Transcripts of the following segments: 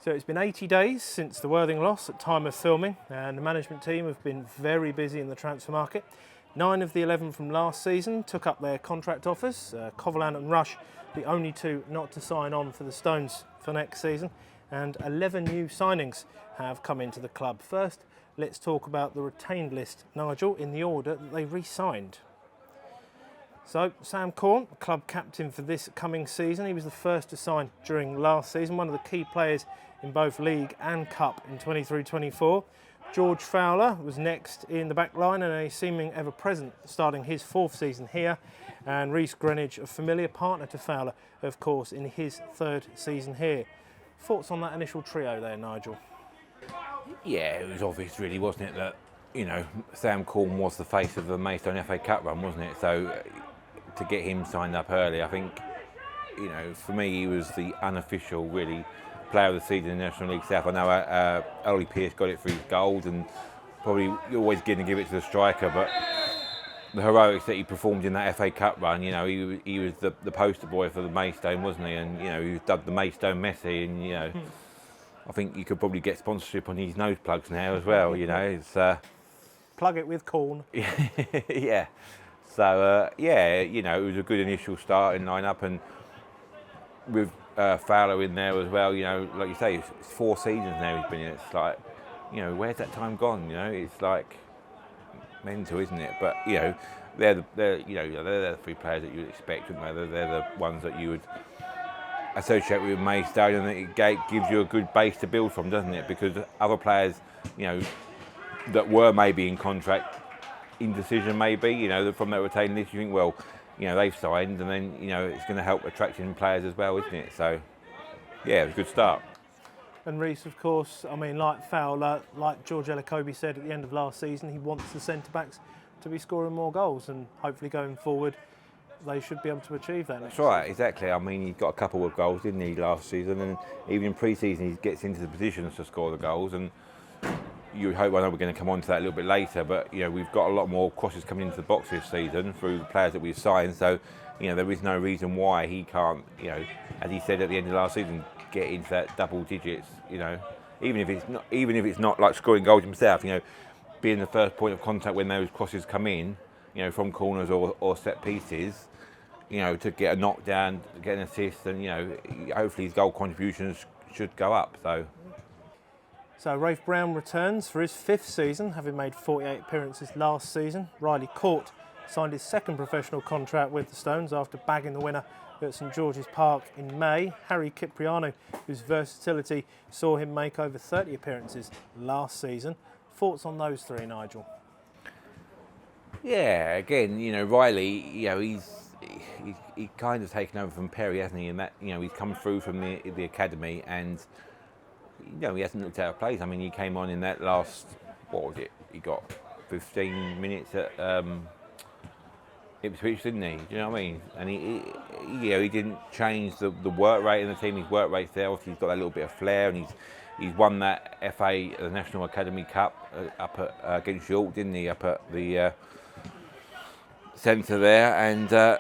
So it's been 80 days since the Worthing loss at time of filming, and the management team have been very busy in the transfer market. 9 of the 11 from last season took up their contract offers. Coverland and Rush, the only two not to sign on for the Stones for next season, and 11 new signings have come into the club. First, let's talk about the retained list, Nigel, in the order that they re-signed. So, Sam Corn, club captain for this coming season. He was the first to sign during last season, one of the key players in both League and Cup in 23-24. George Fowler was next in the back line and a seeming ever-present, starting his 4th season here. And Reece Greenwich, a familiar partner to Fowler, of course, in his 3rd season here. Thoughts on that initial trio there, Nigel? Yeah, it was obvious really, wasn't it, that, you know, Sam Corn was the face of the Maidstone FA Cup run, wasn't it? So to get him signed up early, I think, you know, for me, he was the unofficial, really, player of the season in the National League South. I know Ollie Pearce got it for his goals, and probably you're always going to give it to the striker, but the heroics that he performed in that FA Cup run, you know, he was the poster boy for the Maidstone, wasn't he? And, you know, he was dubbed the Maidstone Messi, and, you know, I think you could probably get sponsorship on his nose plugs now as well, you know. It's plug it with Corn. Yeah. So, yeah, you know, it was a good initial start in line-up, and with Fowler in there as well, you know, like you say, it's 4 seasons now he's been in. It's like, you know, where's that time gone? You know, it's like mental, isn't it? But, you know, they're the 3 players that you would expect, wouldn't they? They're the ones that you would associate with Maidstone, and it gives you a good base to build from, doesn't it? Because other players, you know, that were maybe in contract, indecision maybe, you know, from that retained list, you think, well, you know, they've signed, and then, you know, it's going to help attracting players as well, isn't it? So, yeah, it was a good start. And Reece, of course, I mean, like Fowler, like George Elokobi said at the end of last season, he wants the centre-backs to be scoring more goals, and hopefully going forward, they should be able to achieve that. That's right, exactly. I mean, he got a couple of goals, didn't he, last season, and even in pre-season he gets into the positions to score the goals, and you would hope, I know we're going to come on to that a little bit later, but, you know, we've got a lot more crosses coming into the box this season through the players that we've signed, so, you know, there is no reason why he can't, you know, as he said at the end of last season, get into that double digits, you know, even if it's not like scoring goals himself, you know, being the first point of contact when those crosses come in, you know, from corners or set pieces, you know, to get a knockdown, get an assist, and, you know, hopefully his goal contributions should go up. So Rafe Brown returns for his 5th season, having made 48 appearances last season. Riley Court signed his 2nd professional contract with the Stones after bagging the winner at St George's Park in May. Harry Cipriano, whose versatility saw him make over 30 appearances last season. Thoughts on those 3, Nigel? Yeah, again, you know, Riley, you know, he's kind of taken over from Perry, hasn't he? And that, you know, he's come through from the academy, and, you know, he hasn't looked out of place. I mean, he came on in that last, what was it? He got 15 minutes at Ipswich, didn't he? Do you know what I mean? And you know, he didn't change the work rate in the team. His work rate's there. Obviously, he's got that little bit of flair, and he's won that FA, the National Academy Cup, up at against York, didn't he? Up at the centre there, and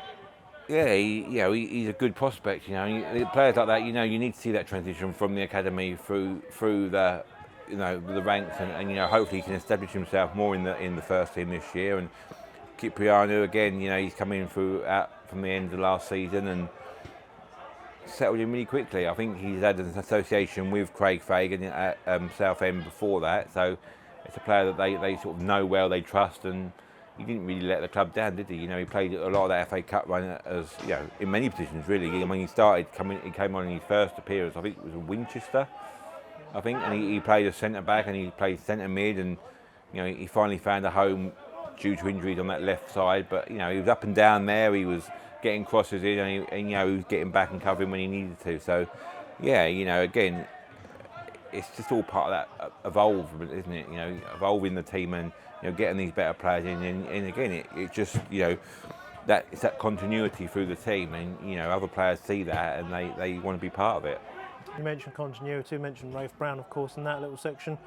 yeah, he's a good prospect. You know, players like that, you know, you need to see that transition from the academy through the, you know, the ranks, and you know, hopefully he can establish himself more in the first team this year. And Cipriano, again, you know, he's coming through from the end of last season and settled in really quickly. I think he's had an association with Craig Fagan at Southend before that, so it's a player that they sort of know well, they trust, and he didn't really let the club down, did he? You know, he played a lot of that FA Cup run as, you know, in many positions really. I mean, he came on in his first appearance, I think it was in Winchester, I think, and he played as centre back and he played centre mid, and, you know, he finally found a home due to injuries on that left side. But, you know, he was up and down there. He was getting crosses in, and you know, he was getting back and covering when he needed to. So, yeah, you know, again, it's just all part of that evolvement, isn't it? You know, evolving the team and, you know, getting these better players in, and again, it just, you know, it's that continuity through the team, and, you know, other players see that and they want to be part of it. You mentioned continuity, you mentioned Rafe Brown, of course, in that little section.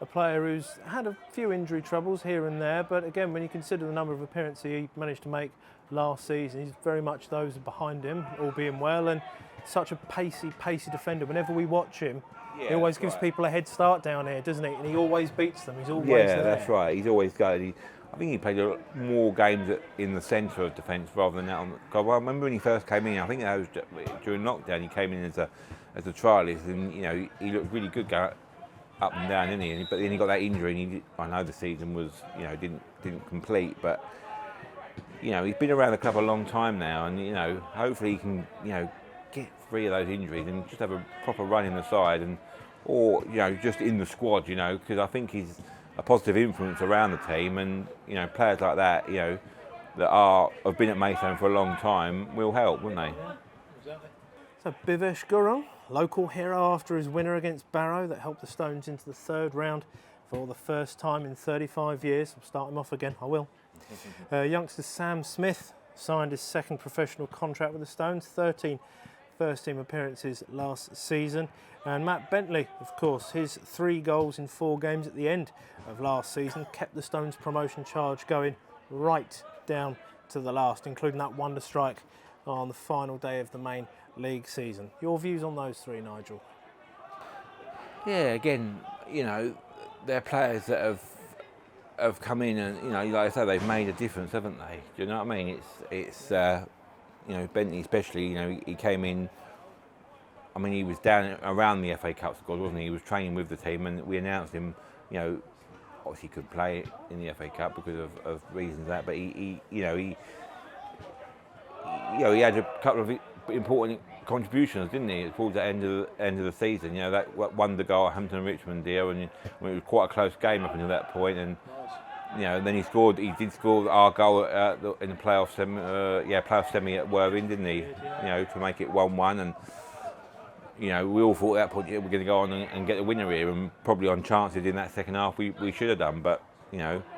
A player who's had a few injury troubles here and there, but again, when you consider the number of appearances he managed to make last season, he's very much those behind him, all being well, and such a pacey defender. Whenever we watch him, Yeah, he always gives right. people a head start down here, doesn't he? And he always beats them. He's always Yeah, there. that's right. He's always good. I think he played a lot more games in the centre of defence rather than that. I remember when he first came in. I think that was during lockdown. He came in as a trialist, and he looked really good going up and down, didn't he? But then he got that injury, and I know the season was didn't complete, but he's been around the club a long time now, and hopefully he can get free of those injuries and just have a proper run in the side, or just in the squad, because I think he's a positive influence around the team, and players like that that have been at Maidstone for a long time will help, wouldn't they? Yeah, exactly. So Bivesh Gurung, local hero after his winner against Barrow that helped the Stones into the third round for the first time in 35 years. I'll start him off again, I will. Youngster Sam Smith signed his second professional contract with the Stones, 13 first-team appearances last season. And Matt Bentley, of course, his 3 goals in 4 games at the end of last season kept the Stones promotion charge going right down to the last, including that wonder strike on the final day of the main league season. Your views on those 3, Nigel? Yeah, again, they're players that have come in and, like I say, they've made a difference, haven't they? Do you know what I mean? It's Bentley especially, he came in, I mean, he was down around the FA Cup squad, wasn't he? He was training with the team, and we announced him, obviously he couldn't play in the FA Cup because of reasons of that, but he had a couple of important contributions, didn't he, towards the end of the season? That won the goal at Hampton and Richmond deal, and it was quite a close game up until that point, and and then he did score our goal in the playoff semi at Worthing, didn't he? To make it 1-1, and we all thought at that point, we're going to go on and get the winner here, and probably on chances in that second half we should have done, but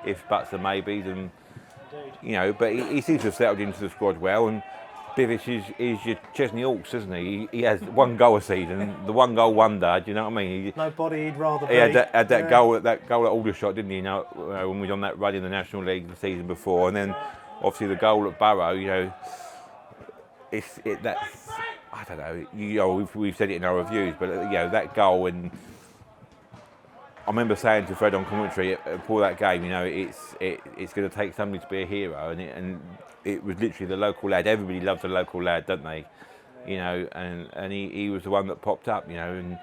if buts and maybes, and but he seems to have settled into the squad well, and Bivish is your Chesney Hawks, isn't he? He has 1 goal a season, the 1 goal wonder. Do you know what I mean? Nobody he'd rather be. He had that goal at Aldershot, didn't he? When we was on that run in the National League the season before, and then obviously the goal at Barrow. That's I don't know. We've said it in our reviews, but that goal, and I remember saying to Fred on commentary before that game, it's going to take somebody to be a hero, and it was literally the local lad. Everybody loves a local lad, don't they? And he was the one that popped up, and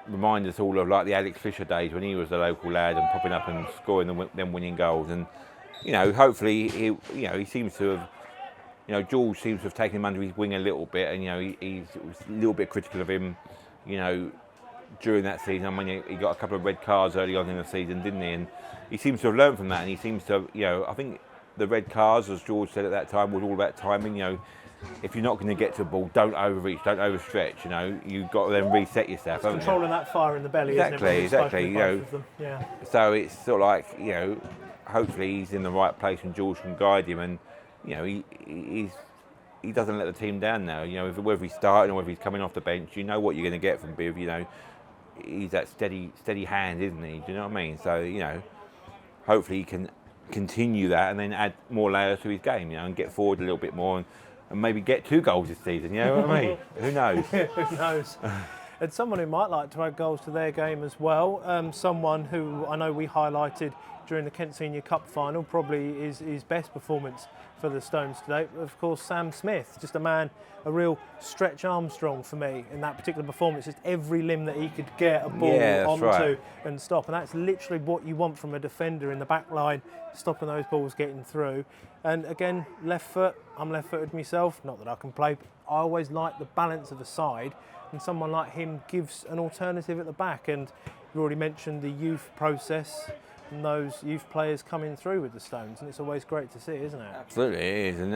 remind us all of like the Alex Fisher days when he was the local lad and popping up and scoring them winning goals. And hopefully he seems to have, George seems to have taken him under his wing a little bit, and he's a little bit critical of him, during that season. I mean, he got a couple of red cards early on in the season, didn't he? And he seems to have learned from that, and he seems to have, I think the red cards, as George said at that time, was all about timing. If you're not going to get to the ball, don't overreach, don't overstretch. You've got to then reset yourself. It's controlling that fire in the belly, exactly, isn't it? Exactly. Yeah. So it's sort of like, hopefully he's in the right place and George can guide him, and he doesn't let the team down now. Whether he's starting or whether he's coming off the bench, you know what you're going to get from Biv. He's that steady hand, isn't he? Do you know what I mean? So hopefully he can continue that and then add more layers to his game, and get forward a little bit more, and maybe get 2 goals this season. You know what I mean? Who knows? Who knows? And someone who might like to add goals to their game as well. Someone who I know we highlighted during the Kent Senior Cup final, probably is his best performance for the Stones today. Of course, Sam Smith, just a real Stretch Armstrong for me in that particular performance. Just every limb that he could get a ball onto right. and stop, and that's literally what you want from a defender in the back line, stopping those balls getting through. And again, left foot. I'm left-footed myself. Not that I can play, but I always like the balance of the side, and someone like him gives an alternative at the back. And you already mentioned the youth process and those youth players coming through with the Stones, and it's always great to see, isn't it? Absolutely, it is, and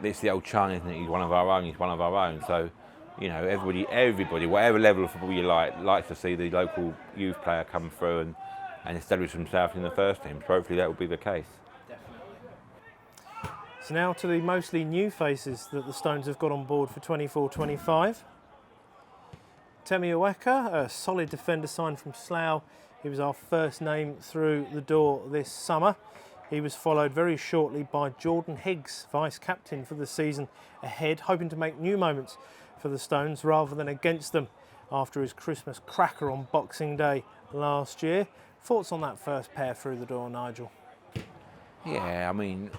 it's the old chant, isn't it? He's one of our own. He's one of our own. So, everybody, whatever level of football you likes to see the local youth player come through and establish himself in the first team. So hopefully that will be the case. So now to the mostly new faces that the Stones have got on board for 24-25. Temi Oweka, a solid defender signed from Slough. He was our first name through the door this summer. He was followed very shortly by Jordan Higgs, vice-captain for the season ahead, hoping to make new moments for the Stones rather than against them after his Christmas cracker on Boxing Day last year. Thoughts on that first pair through the door, Nigel? Yeah, I mean,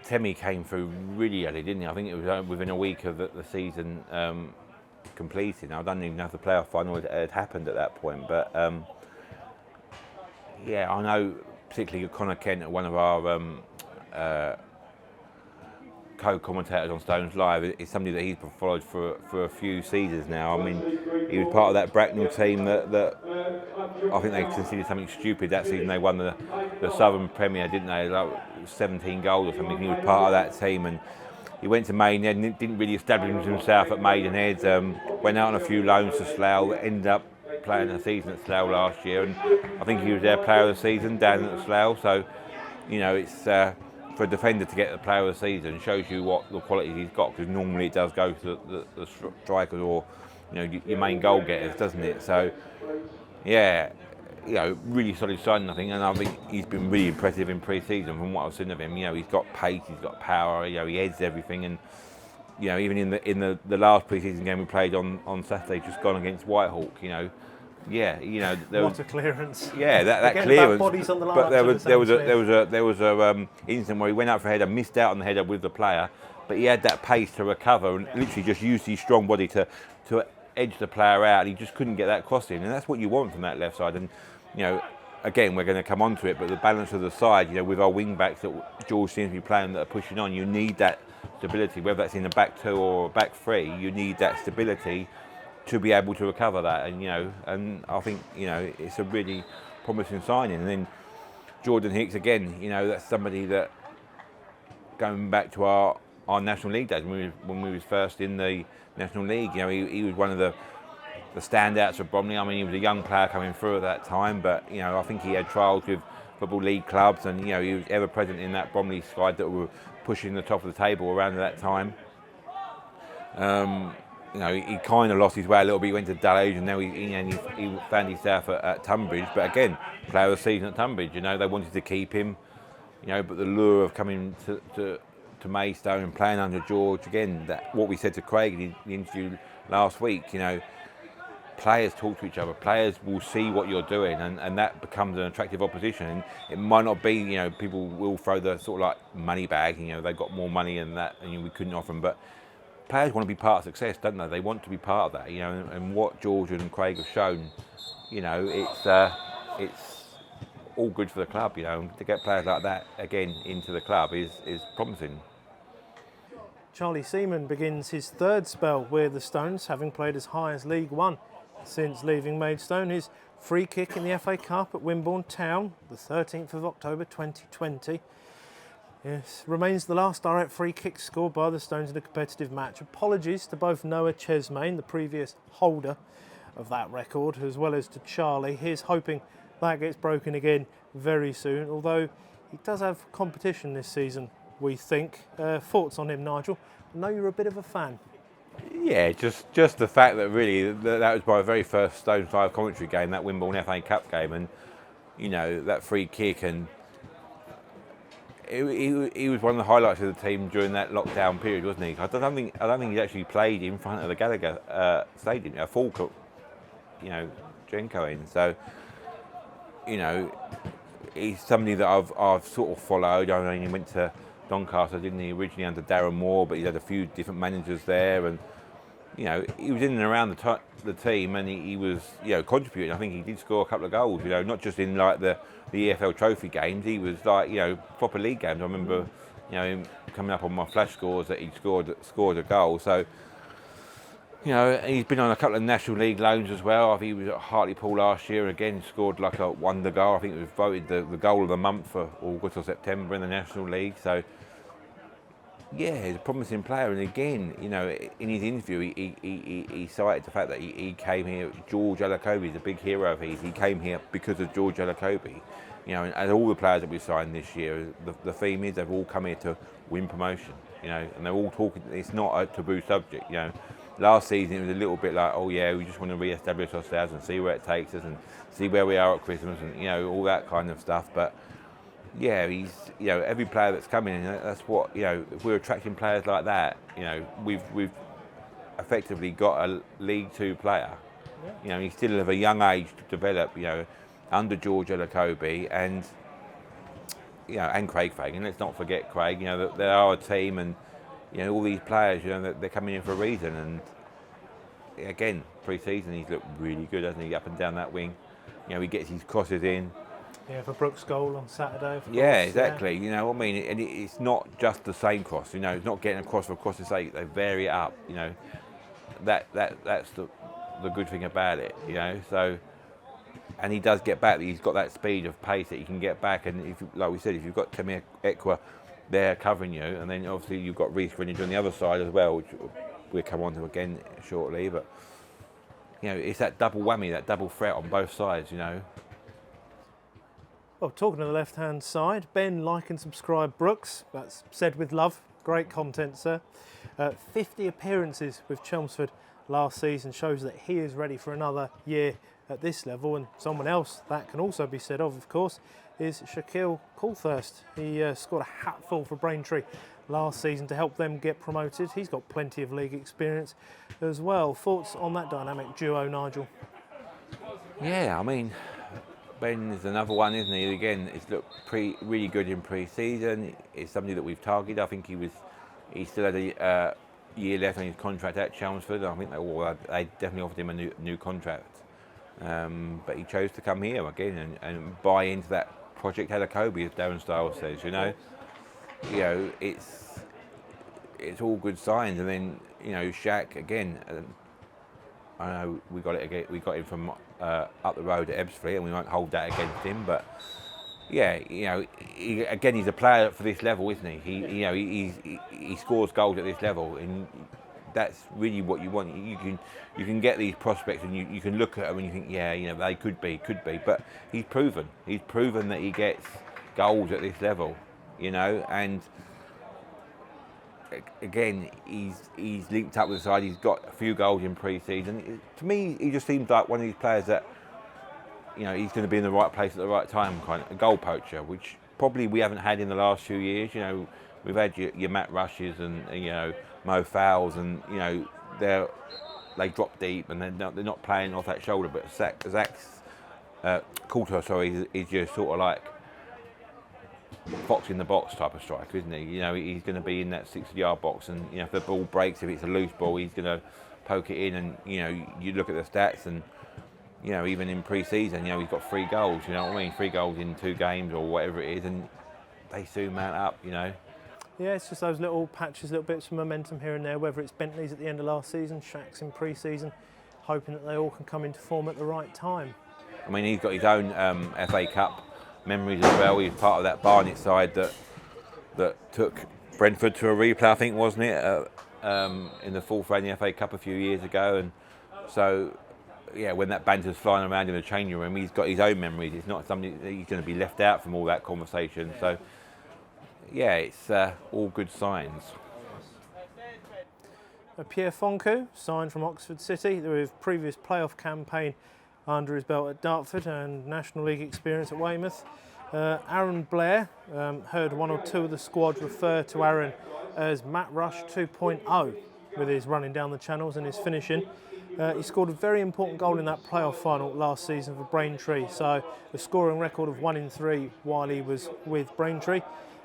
Temi came through really early, didn't he? I think it was within a week of the season completed. Now, I don't even know if the playoff final had happened at that point, but yeah, I know particularly Connor Kent, one of our co-commentators on Stones Live, is somebody that he's followed for a few seasons now. I mean, he was part of that Bracknell team that I think they considered something stupid that season. They won the Southern Premier, didn't they? Like 17 goals or something. He was part of that team, and he went to Maidenhead and didn't really establish himself at Maidenhead. Went out on a few loans to Slough, ended up playing a season at Slough last year, and I think he was their player of the season down at Slough. So, you know, it's for a defender to get the player of the season shows you what the quality he's got, because normally it does go to the strikers or, you know, your main goal getters, doesn't it? So, yeah, you know, really solid signing, I think, and I think he's been really impressive in pre-season from what I've seen of him. You know, he's got pace, he's got power, you know, he heads everything, and you know, even in the last pre-season game we played on Saturday, just gone against Whitehawk, you know. Yeah, you know, what a clearance! Yeah, that clearance. Bodies on the line, but there was a incident where he went out for a header, missed out on the header with the player, but he had that pace to recover and literally just used his strong body to edge the player out. And he just couldn't get that cross in, and that's what you want from that left side. And you know, again, we're going to come on to it, but the balance of the side, you know, with our wing backs that George seems to be playing that are pushing on, you need that stability, whether that's in the back two or back three. You need that stability to be able to recover that, and you know, and I think, you know, it's a really promising signing. And then Jordan Hicks, again, you know, that's somebody that, going back to our National League days when we was first in the National League, you know, he was one of the standouts for Bromley. I mean, he was a young player coming through at that time, but you know, I think he had trials with Football League clubs, and you know, he was ever present in that Bromley side that were pushing the top of the table around that time. You know, he kind of lost his way a little bit. He went to Dulwich, and now he found himself at Tunbridge. But again, player of the season at Tunbridge. You know, they wanted to keep him. You know, but the lure of coming to Maidstone and playing under George, again, that what we said to Craig in the interview last week. You know, players talk to each other. Players will see what you're doing, and that becomes an attractive opposition. And it might not be, you know, people will throw the sort of like money bag. You know, they've got more money than that, and we couldn't offer them, but players want to be part of success, don't they? They want to be part of that, you know. And what George and Craig have shown, you know, it's all good for the club, you know. To get players like that again into the club is promising. Charlie Seaman begins his third spell with the Stones, having played as high as League One since leaving Maidstone. His free kick in the FA Cup at Wimborne Town, the 13th of October 2020. Yes, remains the last direct free kick scored by the Stones in a competitive match. Apologies to both Noah Chesmain, the previous holder of that record, as well as to Charlie. Here's hoping that gets broken again very soon, although he does have competition this season, we think. Thoughts on him, Nigel? I know you're a bit of a fan. Yeah, just the fact that really that was my very first Stones Live commentary game, that Wimborne FA Cup game, and you know, that free kick, and he was one of the highlights of the team during that lockdown period, wasn't he? I don't think he actually played in front of the Gallagher Stadium, a full, you know, Jenko in. So, you know, he's somebody that I've sort of followed. I mean, he went to Doncaster, didn't he, originally under Darren Moore, but he's had a few different managers there, and you know, he was in and around the team, and he was, you know, contributing. I think he did score a couple of goals, you know, not just in like the EFL Trophy games. He was like, you know, proper league games. I remember, you know, him coming up on my flash scores that he scored a goal. So, you know, he's been on a couple of National League loans as well. I think he was at Hartlepool last year, again scored like a wonder goal. I think it was voted the goal of the month for August or September in the National League. So, yeah, he's a promising player, and again, you know, in his interview, he cited the fact that he came here. George Alacobi is a big hero of his. He came here because of George Alacobi, you know, and all the players that we signed this year, the theme is they've all come here to win promotion, you know, and they're all talking. It's not a taboo subject, you know. Last season it was a little bit like, oh yeah, we just want to re-establish ourselves and see where it takes us and see where we are at Christmas and all that kind of stuff. But yeah, he's every player that's coming in, that's what if we're attracting players like that, we've effectively got a League Two player. He's still of a young age to develop. Under George Elokobi and and Craig Fagan. Let's not forget Craig. That they are a team, and all these players. They're coming in for a reason. And again, pre-season he's looked really good, hasn't he? Up and down that wing. He gets his crosses in. Yeah, for Brooks' goal on Saturday. Yeah, exactly. I mean, and it's not just the same cross. It's not getting a cross for cross's sake. They vary it up. That's the good thing about it. So. And he does get back. He's got that speed of pace that he can get back. And like we said, if you've got Temi Ekwa there covering you, and then obviously you've got Reece Greenidge on the other side as well, which we'll come on to again shortly. But it's that double whammy, that double threat on both sides. Well, talking to the left-hand side, Ben, like and subscribe Brooks. That's said with love. Great content, sir. 50 appearances with Chelmsford last season shows that he is ready for another year at this level. And someone else that can also be said of course, is Shaquille Coulthurst. He scored a hatful for Braintree last season to help them get promoted. He's got plenty of league experience as well. Thoughts on that dynamic duo, Nigel? Yeah, I mean, Ben is another one, isn't he? Again, he's looked really good in pre-season. It's somebody that we've targeted. I think he still had a year left on his contract at Chelmsford. I think they definitely offered him a new contract. But he chose to come here again and buy into that Project Elokobi, as Darren Stiles says. It's all good signs. And then Shaq again. I know we got him from up the road at Ebbsfleet, and we won't hold that against him. But yeah, he's a player for this level, isn't he? He scores goals at this level, and that's really what you want. You can get these prospects, and you can look at them and you think, they could be. But he's proven that he gets goals at this level, and again, he's linked up with the side. He's got a few goals in pre-season. To me, he just seems like one of these players that, he's going to be in the right place at the right time, kind of a goal poacher, which probably we haven't had in the last few years. We've had your Matt Rushes and Mo Fowles, and they drop deep and they're not playing off that shoulder. But Zach's Coulter, is just sort of like box in the box type of striker, isn't he? He's going to be in that 60-yard box, and if the ball breaks, if it's a loose ball, he's going to poke it in. And you look at the stats, and even in pre-season, he's got 3 goals. 3 goals in 2 games or whatever it is, and they soon mount up. Yeah, it's just those little patches, little bits of momentum here and there, whether it's Bentley's at the end of last season, Shaq's in pre-season, hoping that they all can come into form at the right time. I mean, he's got his own FA Cup memories as well. He's part of that Barnet side that took Brentford to a replay, I think, wasn't it, in the 4th round of the FA Cup a few years ago. And so, yeah, when that banter's flying around in the changing room, he's got his own memories. It's not something that he's going to be left out from all that conversation. So, yeah, it's all good signs. Pierre Fonku, signed from Oxford City, with previous playoff campaign under his belt at Dartford and National League experience at Weymouth. Aaron Blair, heard one or two of the squad refer to Aaron as Matt Rush 2.0 with his running down the channels and his finishing. He scored a very important goal in that playoff final last season for Braintree, so a scoring record of 1 in 3 while he was with Braintree.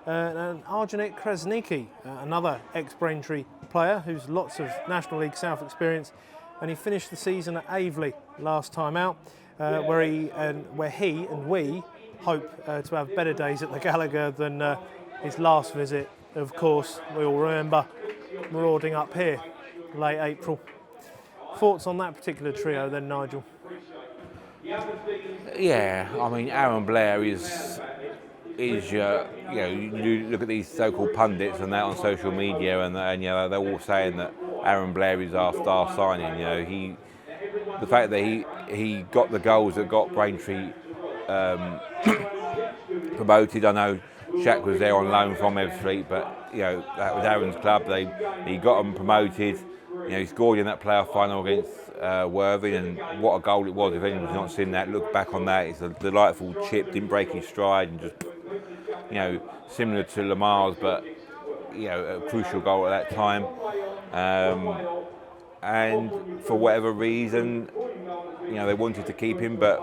And Arjanik Krasniki, another ex-Braintree player who's lots of National League South experience, and he finished the season at Aveley last time out, where he and we hope to have better days at the Gallagher than his last visit. Of course, we all remember marauding up here late April. Thoughts on that particular trio then, Nigel? Yeah, I mean, Aaron Blair is you look at these so-called pundits and that on social media, and they're all saying that Aaron Blair is our star signing. The fact that he got the goals that got Braintree promoted. I know Shaq was there on loan from Ebbsfleet, but that was Aaron's club. He got them promoted. he scored in that playoff final against Worthing, and what a goal it was. If anyone's not seen that, look back on that. It's a delightful chip, didn't break his stride, and just, similar to Lamar's, but, a crucial goal at that time. And for whatever reason, they wanted to keep him, but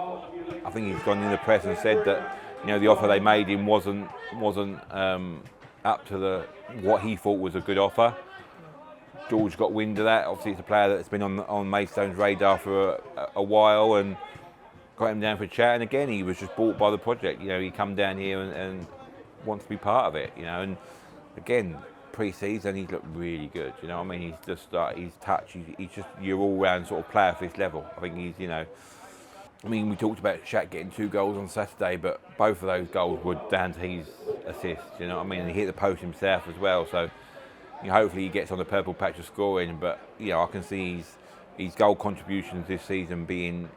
I think he's gone in the press and said that, the offer they made him wasn't up to what he thought was a good offer. George got wind of that. Obviously, it's a player that's been on Maystone's radar for a while, and got him down for a chat. And again, he was just bought by the project. He come down here and wants to be part of it. And again, pre-season, he's looked really good. He's just his touch. He's just your all-round sort of player for this level. I think he's we talked about Shaq getting 2 goals on Saturday, but both of those goals were down to his assist. And he hit the post himself as well. So hopefully he gets on the purple patch of scoring. But I can see his goal contributions this season being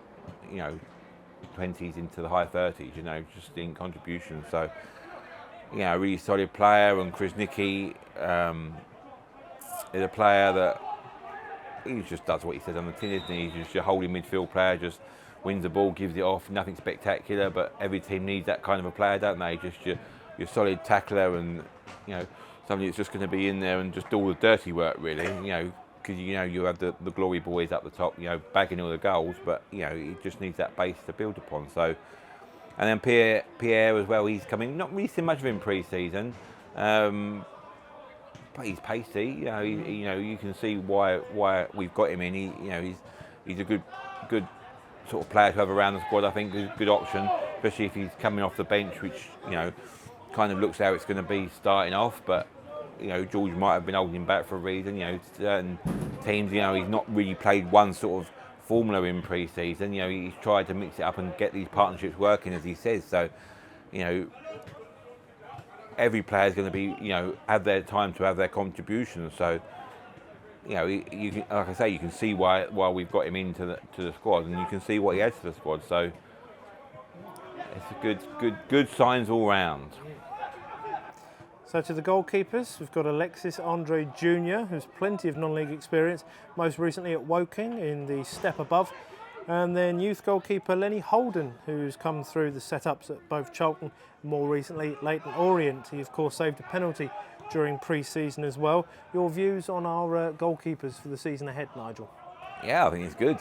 20s into the high 30s. Just in contributions. So a really solid player. And Chris Nicky is a player that he just does what he says on the tin, isn't he? He's just your holding midfield player. Just wins the ball, gives it off, nothing spectacular, but every team needs that kind of a player, don't they? Just your solid tackler, and somebody that's just going to be in there and just do all the dirty work, really. Because you have the glory boys up the top, bagging all the goals, but he just needs that base to build upon. So, and then Pierre as well. He's coming. Not really seen much of him pre-season, but he's pacey. You can see why we've got him in. He's a good sort of player to have around the squad. I think is a good option, especially if he's coming off the bench, which kind of looks how it's going to be starting off. But George might have been holding him back for a reason. Certain teams, he's not really played one sort of formula in pre-season. He's tried to mix it up and get these partnerships working, as he says. So every player is going to be have their time to have their contribution. So you can, like I say, you can see why we've got him into the squad, and you can see what he adds to the squad. So it's a good signs all round. So to the goalkeepers, we've got Alexis Andre Jr., who's plenty of non-league experience, most recently at Woking in the step above, and then youth goalkeeper Lenny Holden, who's come through the setups at both Charlton and more recently Leyton Orient. He of course saved a penalty during pre-season as well. Your views on our goalkeepers for the season ahead, Nigel? Yeah, I think it's good.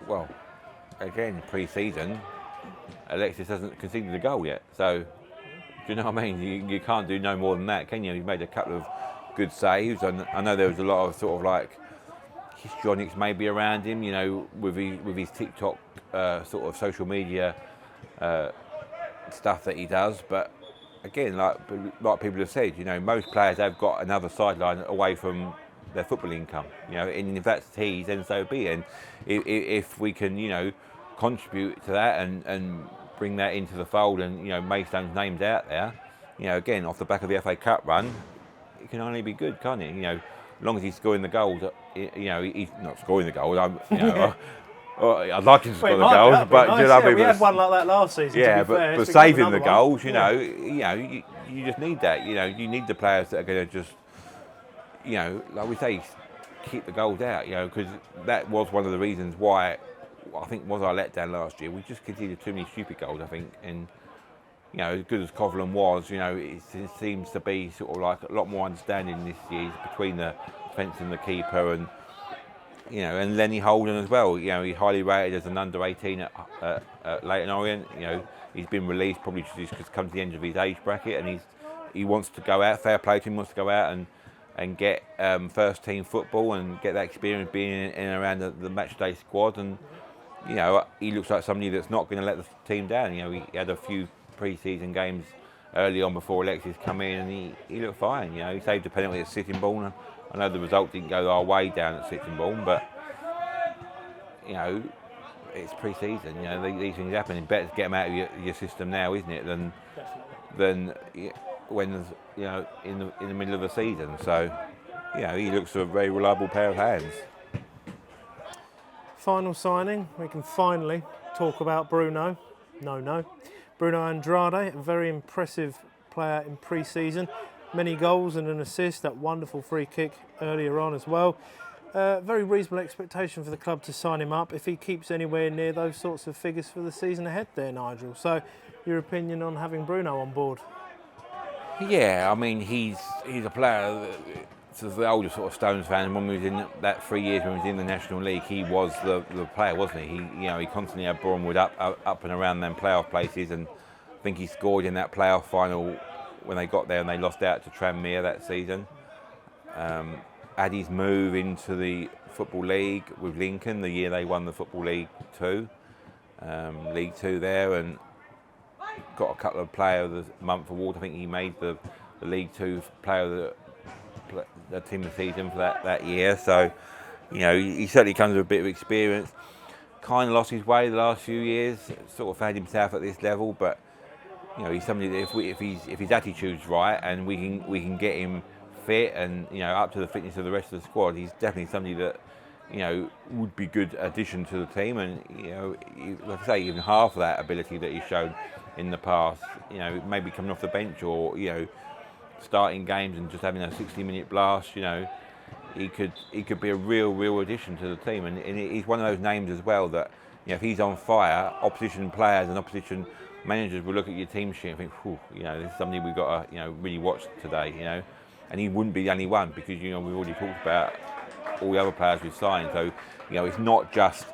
Well, again, pre-season, Alexis hasn't conceded a goal yet. So, do you know what I mean? You can't do no more than that, can you? He's made a couple of good saves, and I know there was a lot of sort of like histrionics maybe around him, with his TikTok sort of social media stuff that he does, but. Again, like people have said, most players have got another sideline away from their football income. And if that's teased, then so be it. And if we can, contribute to that and bring that into the fold, and Maystone's name's out there, again off the back of the FA Cup run, it can only be good, can't it? As long as he's scoring the goals, he's not scoring the goals. I'd like him to score the goals, but nice. We had one like that last season. Yeah, to be fair. but saving the goals, you just need that. You need the players that are going to just, like we say, keep the goals out. Because that was one of the reasons why I think was our letdown last year. We just conceded too many stupid goals, I think, and as good as Coughlin was, it seems to be sort of like a lot more understanding this year between the defence and the keeper, and. And Lenny Holden as well. He's highly rated as an under-18 at Leyton Orient. He's been released probably just because he's come to the end of his age bracket, and he wants to go out. Fair play to him, wants to go out and get first team football and get that experience being in and around the match day squad. And he looks like somebody that's not going to let the team down. He had a few pre-season games early on before Alexis come in, and he looked fine. He saved a penalty at Sittingbourne. I know the result didn't go our way down at Sittingbourne, but it's pre-season. These things happen. It's better to get them out of your system now, isn't it, than when in the middle of the season. So he looks a very reliable pair of hands. Final signing. We can finally talk about Bruno. Bruno Andrade, a very impressive player in pre-season. many goals and an assist, that wonderful free kick earlier on as well. Very reasonable expectation for the club to sign him up if he keeps anywhere near those sorts of figures for the season ahead there, Nigel. So your opinion on having Bruno on board? Yeah, I mean, he's a player, so the older sort of Stones fan, when we was in that 3 years when we was in the National League, he was the player, wasn't he? He constantly had Bournemouth up and around them playoff places, and I think he scored in that playoff final when they got there and they lost out to Tranmere that season. Had his move into the Football League with Lincoln the year they won the Football League 2, League 2 there, and got a couple of Player of the Month awards. I think he made the League 2 Player of the Team of the Season for that year. So, he certainly comes with a bit of experience. Kind of lost his way the last few years, sort of found himself at this level, but he's somebody that if his attitude's right and we can get him fit and up to the fitness of the rest of the squad, he's definitely somebody that would be good addition to the team. And like I say, even half of that ability that he's shown in the past, maybe coming off the bench or starting games and just having a 60-minute blast, he could be a real addition to the team. And he's one of those names as well that if he's on fire, opposition players and opposition managers will look at your team sheet and think, this is somebody we've got to really watch today, And he wouldn't be the only one because we've already talked about all the other players we've signed. So it's not just.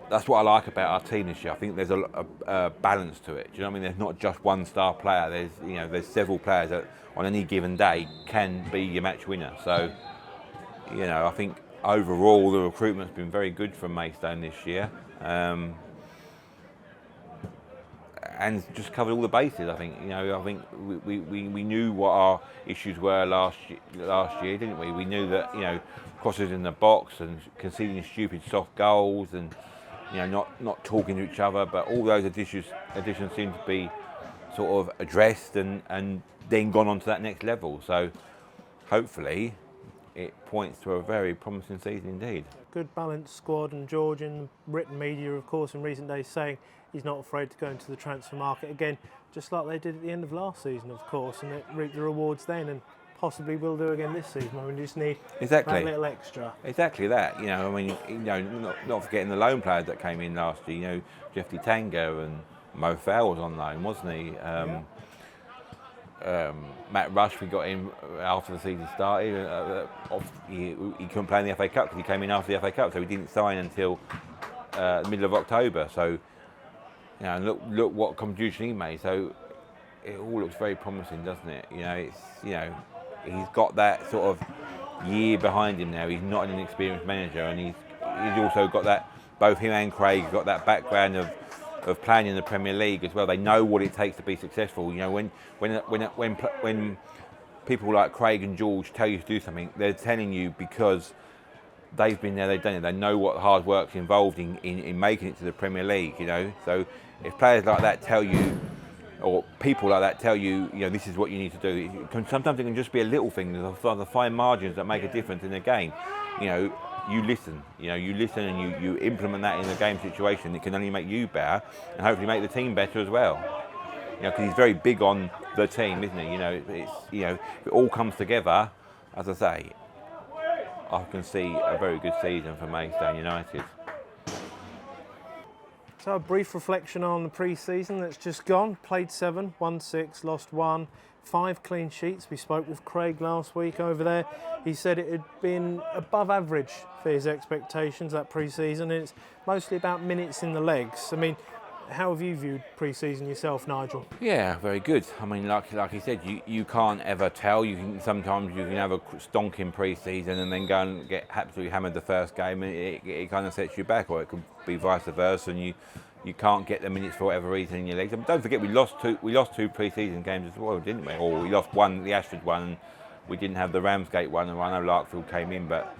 That's what I like about our team this year. I think there's a balance to it. Do you know what I mean? There's not just one star player. There's several players that on any given day can be your match winner. So I think overall the recruitment's been very good from Maidstone this year. And just covered all the bases. I think we knew what our issues were last year, didn't we? We knew that crosses in the box and conceding stupid soft goals and not talking to each other. But all those additions seem to be sort of addressed and then gone on to that next level. So hopefully it points to a very promising season indeed. Good balanced squad, and George in written media, of course, in recent days saying he's not afraid to go into the transfer market again, just like they did at the end of last season, of course, and it reaped the rewards then and possibly will do again this season. I mean, you just need that little extra. Exactly that. Not forgetting the loan players that came in last year. Jeffrey Tango and Mo Fowl was on loan, wasn't he? Matt Rush, we got in after the season started. He couldn't play in the FA Cup because he came in after the FA Cup, so he didn't sign until the middle of October. So, look what contribution he made. So it all looks very promising, doesn't it? He's got that sort of year behind him now. He's not an inexperienced manager, and he's also got that. Both him and Craig got that background of playing in the Premier League as well. They know what it takes to be successful. When people like Craig and George tell you to do something, they're telling you because they've been there, they've done it. They know what hard work's involved in making it to the Premier League. So if players like that tell you, or people like that tell you, this is what you need to do. Sometimes it can just be a little thing. There's the fine margins that make a difference in a game. You listen. You listen and you implement that in a game situation. It can only make you better and hopefully make the team better as well. Because he's very big on the team, isn't he? If it all comes together, as I say, I can see a very good season for Maidstone United. So a brief reflection on the pre-season that's just gone. Played 7, won 6, lost 1, 5 clean sheets. We spoke with Craig last week over there. He said it had been above average for his expectations, that pre-season. It's mostly about minutes in the legs. I mean, how have you viewed pre-season yourself, Nigel? Yeah, very good. I mean, like he said, you can't ever tell. Sometimes you can have a stonking pre-season and then go and get absolutely hammered the first game, and it kind of sets you back, or it could be vice versa, and you can't get the minutes for whatever reason in your legs. And don't forget, we lost two pre-season games as well, didn't we? Or we lost one, the Ashford one, and we didn't have the Ramsgate one. And I know Larkfield came in, but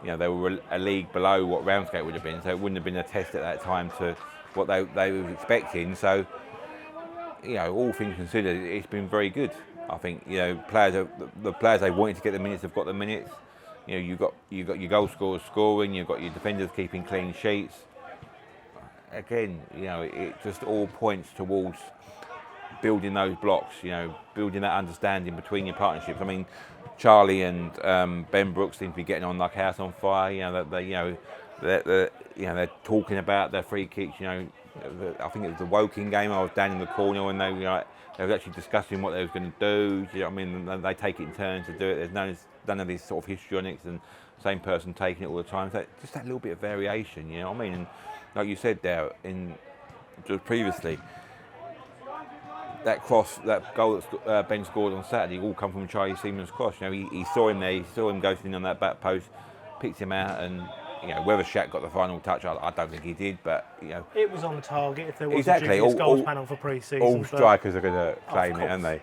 they were a league below what Ramsgate would have been, so it wouldn't have been a test at that time to what they were expecting. So, all things considered, it's been very good. I think the players they wanted to get the minutes have got the minutes. You got your goal scorers scoring, you've got your defenders keeping clean sheets. Again, it just all points towards building those blocks, building that understanding between your partnerships. I mean, Charlie and Ben Brooks seem to be getting on like house on fire. They're talking about their free kicks. I think it was the Woking game. I was down in the corner when they were actually discussing what they was going to do. You know what I mean? They take it in turns to do it. There's none of this sort of histrionics and same person taking it all the time. So just that little bit of variation. You know what I mean? And like you said there just previously, that goal that Ben scored on Saturday all come from Charlie Seaman's cross. He saw him there. He saw him go in on that back post, picked him out, and whether Shaq got the final touch, I don't think he did. But it was on target. If there was exactly a goals panel for pre-season, all strikers are going to claim it, aren't they?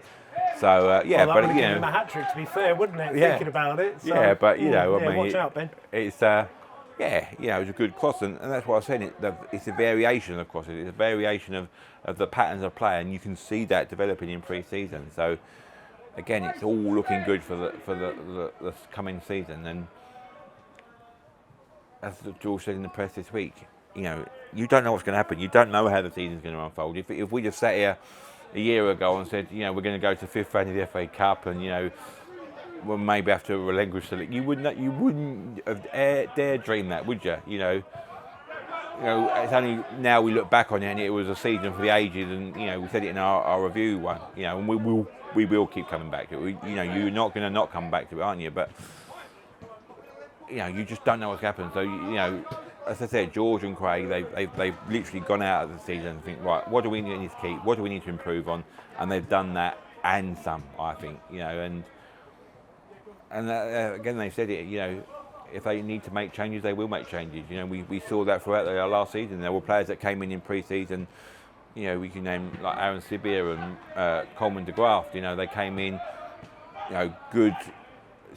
So that would have given him a hat trick, to be fair, wouldn't it? Yeah. Thinking about it. So, yeah, but I mean, watch out, Ben. It's it was a good cross, and that's what I was saying. It's a variation of crosses. It's a variation of the patterns of play, and you can see that developing in pre-season. So again, it's all looking good for the coming season. And as George said in the press this week, you don't know what's going to happen. You don't know how the season's going to unfold. If we just sat here a year ago and said, we're going to go to the 5th round of the FA Cup, and we'll maybe have to relinquish the league, you wouldn't have dare dream that, would you? It's only now we look back on it, and it was a season for the ages, and we said it in our review one, and we will keep coming back to it. You're not going to not come back to it, aren't you? But you just don't know what's happened. So as I said, George and Craig, they've literally gone out of the season and think, right, what do we need to keep? What do we need to improve on? And they've done that and some, I think. And again, they said it. If they need to make changes, they will make changes. We saw that throughout our last season. There were players that came in pre-season. We can name like Aaron Sibir and Coleman de Graaf. They came in, good,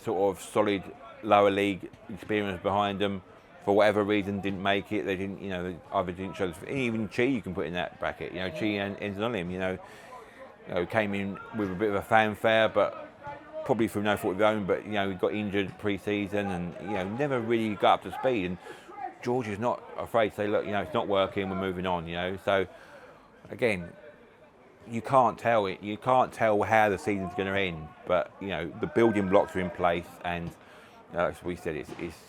sort of solid lower league experience behind them. For whatever reason, didn't make it. They didn't, they either didn't show. Even Chi, you can put in that bracket. Chi and Enzolim, came in with a bit of a fanfare, but probably through no fault of his own. But he got injured pre-season, and never really got up to speed. And George is not afraid to say, look, it's not working. We're moving on. So again, you can't tell it. You can't tell how the season's going to end. But the building blocks are in place, and as we said,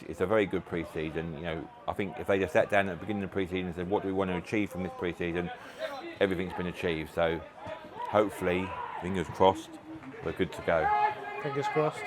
it's a very good pre-season. I think if they just sat down at the beginning of the pre-season and said, what do we want to achieve from this pre-season, everything's been achieved. So hopefully, fingers crossed, we're good to go. Fingers crossed.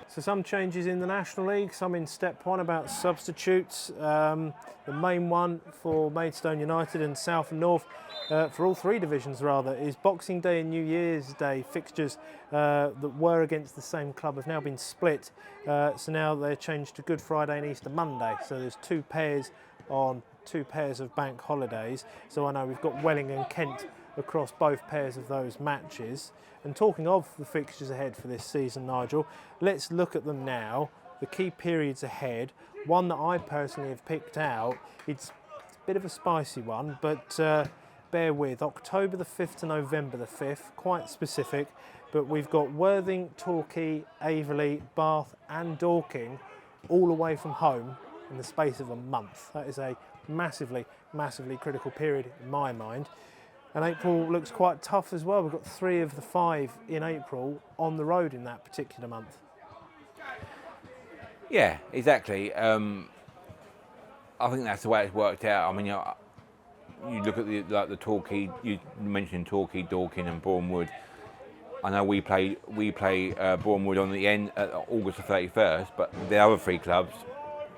So some changes in the National League, some in Step 1 about substitutes. The main one for Maidstone United and South and North, for all three divisions rather, is Boxing Day and New Year's Day fixtures that were against the same club have now been split. So now they're changed to Good Friday and Easter Monday. So there's two pairs of bank holidays. So I know we've got Welling and Kent across both pairs of those matches. And talking of the fixtures ahead for this season, Nigel, let's look at them now. The key periods ahead. One that I personally have picked out, it's a bit of a spicy one, but bear with. October the 5th to November the 5th, quite specific, but we've got Worthing, Torquay, Averley, Bath and Dorking all away from home in the space of a month. That is a massively, massively critical period in my mind. And April looks quite tough as well. We've got 3 of the 5 in April on the road in that particular month. Yeah, exactly. I think that's the way it's worked out. I mean, you look at the Torquay. You mentioned Torquay, Dorking, and Bournemouth. I know we play Bournemouth on the end at August the 31st, but the other 3 clubs,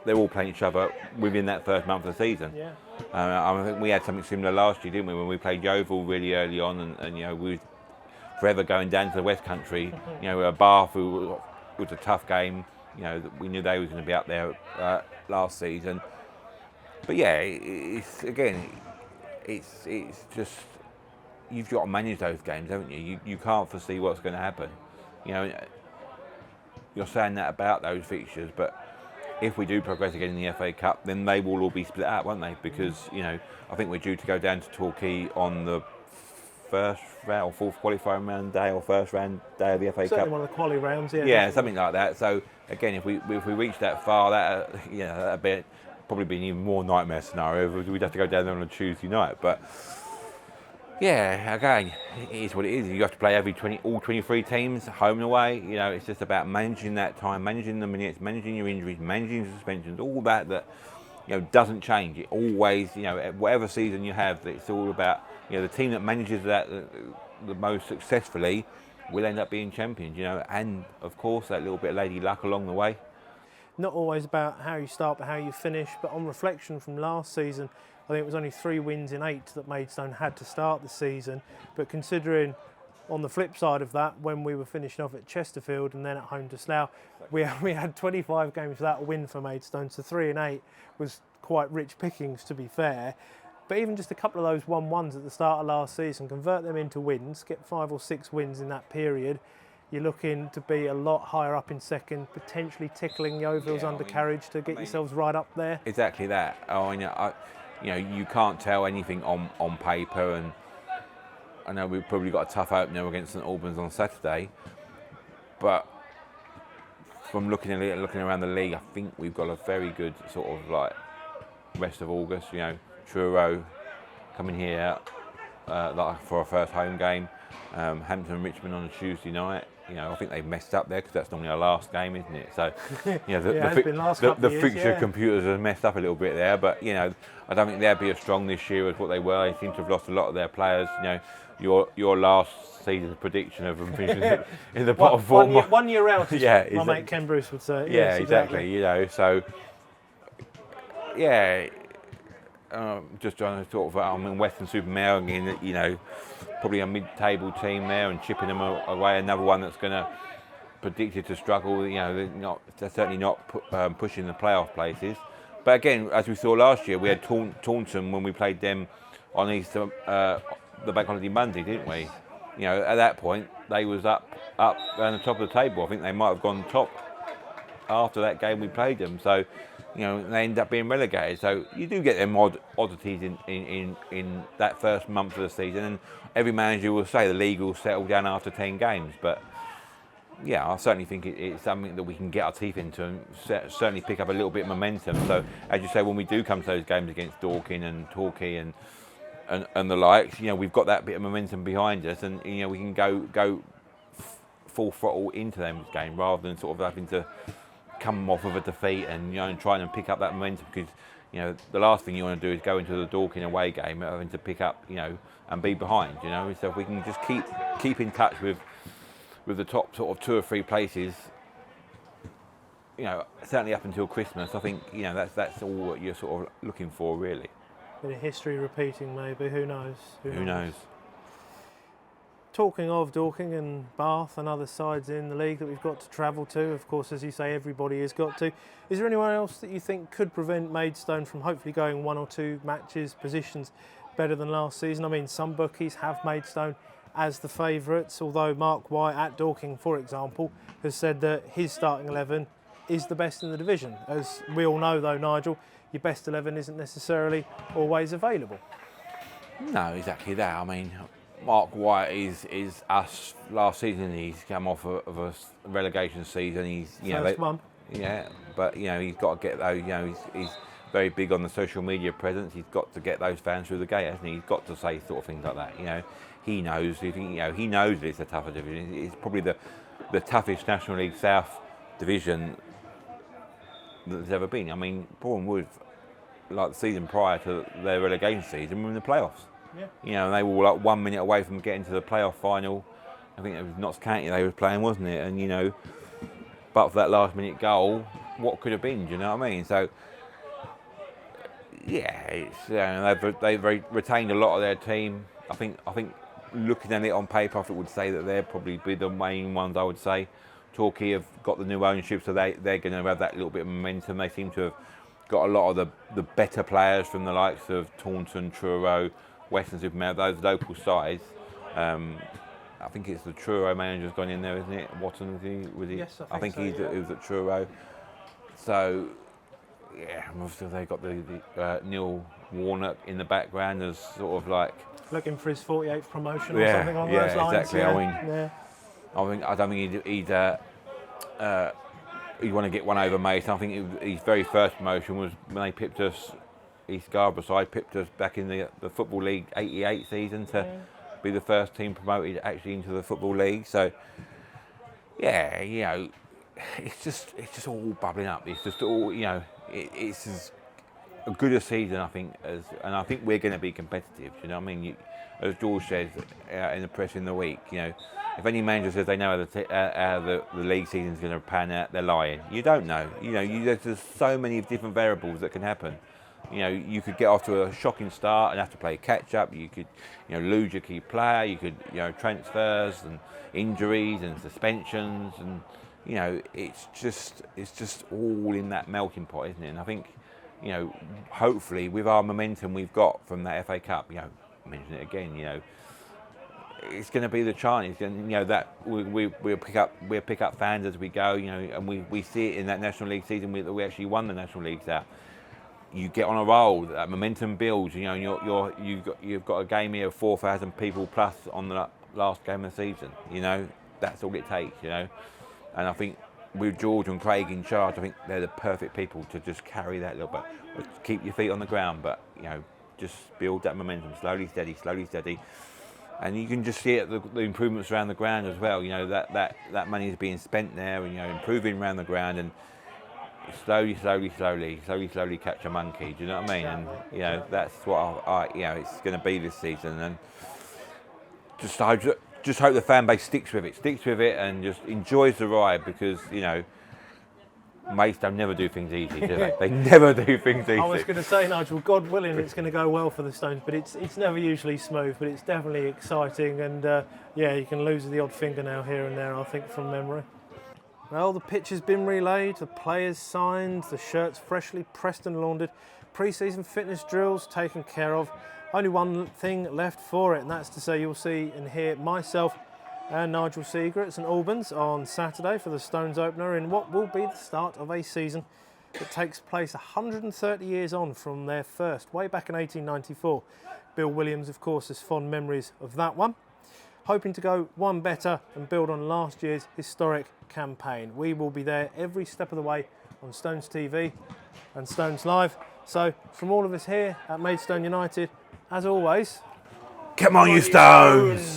they're all playing each other within that first month of the season. Yeah. I think we had something similar last year, didn't we? When we played Yeovil really early on, and we were forever going down to the West Country. Bath, who was a tough game. We knew they were going to be up there last season. But yeah, it's just you've got to manage those games, haven't you? You can't foresee what's going to happen. You're saying that about those fixtures, but if we do progress again in the FA Cup, then they will all be split out, won't they? Because I think we're due to go down to Torquay on the first round or fourth qualifying round day or first round day of the FA Cup. Certainly one of the quali rounds, yeah. Yeah, something like that. So again, if we reach that far, that'd probably be an even more nightmare scenario. We'd have to go down there on a Tuesday night. But Yeah, again, it is what it is. You have to play all 23 teams, home and away. You know, it's just about managing that time, managing the minutes, managing your injuries, managing suspensions, all that doesn't change. It always, whatever season you have, it's all about, the team that manages that the most successfully will end up being champions, and of course that little bit of lady luck along the way. Not always about how you start but how you finish, but on reflection from last season, I think it was only 3 wins in 8 that Maidstone had to start the season, but considering on the flip side of that, when we were finishing off at Chesterfield and then at home to Slough, we had 25 games without a win for Maidstone, so 3 in 8 was quite rich pickings, to be fair. But even just a couple of those 1-1s at the start of last season, convert them into wins, get 5 or 6 wins in that period, you're looking to be a lot higher up in second, potentially tickling the Yeovilles undercarriage to get yourselves right up there. Exactly that. You can't tell anything on paper, and I know we've probably got a tough opener against St Albans on Saturday, but from looking around the league, I think we've got a very good sort of like rest of August. Truro coming here for our first home game, Hampton and Richmond on a Tuesday night. I think they've messed up there because that's normally our last game, isn't it? So, the fixture computers have messed up a little bit there. But I don't think they'll be as strong this year as what they were. They seem to have lost a lot of their players. Your last season's prediction of them finishing in the bottom four. 1 year out. Yeah, my mate Ken Bruce would say. Yeah, exactly. So yeah. Just trying to sort of, Western-super-Mare again, probably a mid-table team there and chipping them away. Another one that's going to predicted to struggle. They're certainly not pushing the playoff places. But again, as we saw last year, we had Taunton when we played them on the Bank Holiday Monday, didn't we? At that point they was up around the top of the table. I think they might have gone top after that game we played them. So. They end up being relegated. So you do get them oddities in that first month of the season, and every manager will say the league will settle down after 10 games. But yeah, I certainly think it's something that we can get our teeth into and certainly pick up a little bit of momentum. So as you say, when we do come to those games against Dorking and Torquay and the likes, we've got that bit of momentum behind us, and we can go full throttle into them game rather than sort of having to come off of a defeat and trying to pick up that momentum, because the last thing you want to do is go into the Dorking away game having to pick up and be behind. So if we can just keep in touch with the top sort of 2 or 3 places, certainly up until Christmas, I think that's all what you're sort of looking for, really. Bit of history repeating, maybe. Who knows? Who knows? Talking of Dorking and Bath and other sides in the league that we've got to travel to, of course, as you say, everybody has got to. Is there anyone else that you think could prevent Maidstone from hopefully going 1 or 2 matches, positions better than last season? I mean, some bookies have Maidstone as the favourites, although Mark White at Dorking, for example, has said that his starting 11 is the best in the division. As we all know, though, Nigel, your best 11 isn't necessarily always available. No, exactly that. I mean, Mark White is us last season. He's come off of a relegation season. He's first one. Yeah, but he's got to get those. He's very big on the social media presence. He's got to get those fans through the gate, hasn't he? He's got to say sort of things like that. He knows. He knows it's a tougher division. It's probably the toughest National League South division that there's ever been. I mean, Boreham Wood, like the season prior to their relegation season, were in the playoffs. Yeah. They were like 1 minute away from getting to the playoff final. I think it was Notts County they were playing, wasn't it? And but for that last minute goal, what could have been? Do you know what I mean? So yeah, it's they've retained a lot of their team. I think looking at it on paper, I would say that they're probably be the main ones. I would say Torquay have got the new ownership, so they're going to have that little bit of momentum. They seem to have got a lot of the better players from the likes of Taunton, Truro, Western-super-Mare, those local sides. I think it's the Truro manager's gone in there, isn't it? Watson, was he? Yes, I think so, he was at Truro. So, yeah, obviously they've got the Neil Warnock in the background as sort of like looking for his 48th promotion or something along those lines. Exactly. Yeah. I don't think he'd want to get one over Mason. I think his very first promotion was when they pipped us East Scarborough side pipped us back in the Football League '88 season to be the first team promoted actually into the Football League. So yeah, it's just all bubbling up. It's just all it's as good a season I think and I think we're going to be competitive. You know what I mean? As George says in the press in the week, if any manager says they know how the league season's going to pan out, they're lying. You don't know. There's so many different variables that can happen. You could get off to a shocking start and have to play catch up. You could, lose your key player. You could, transfers and injuries and suspensions, and it's just all in that melting pot, isn't it? And I think, hopefully with our momentum we've got from that FA Cup, mention it again, it's going to be the chance. It's going, that we'll pick up fans as we go, and we see it in that National League season that we actually won the National Leagues out. You get on a roll, that momentum builds. You've got a game here of 4,000 people plus on the last game of the season. That's all it takes. And I think with George and Craig in charge, I think they're the perfect people to just carry that little bit. Keep your feet on the ground, but just build that momentum slowly, steady. And you can just see it, the improvements around the ground as well. That money is being spent there, and improving around the ground, and slowly catch a monkey. Do you know what I mean? And that's what it's going to be this season. And just hope the fan base sticks with it, and just enjoys the ride, because Maidstone never do things easy, do they? They never do things easy. I was going to say, Nigel, God willing, it's going to go well for the Stones, but it's never usually smooth, but it's definitely exciting, and you can lose the odd fingernail here and there, I think, from memory. Well, the pitch has been relayed, the players signed, the shirts freshly pressed and laundered, pre-season fitness drills taken care of. Only one thing left for it, and that's to say you'll see and hear myself and Nigel Seeger at St Albans on Saturday for the Stones opener in what will be the start of a season that takes place 130 years on from their first, way back in 1894. Bill Williams, of course, has fond memories of that one. Hoping to go one better and build on last year's historic campaign. We will be there every step of the way on Stones TV and Stones Live. So from all of us here at Maidstone United, as always, come on, you Stones!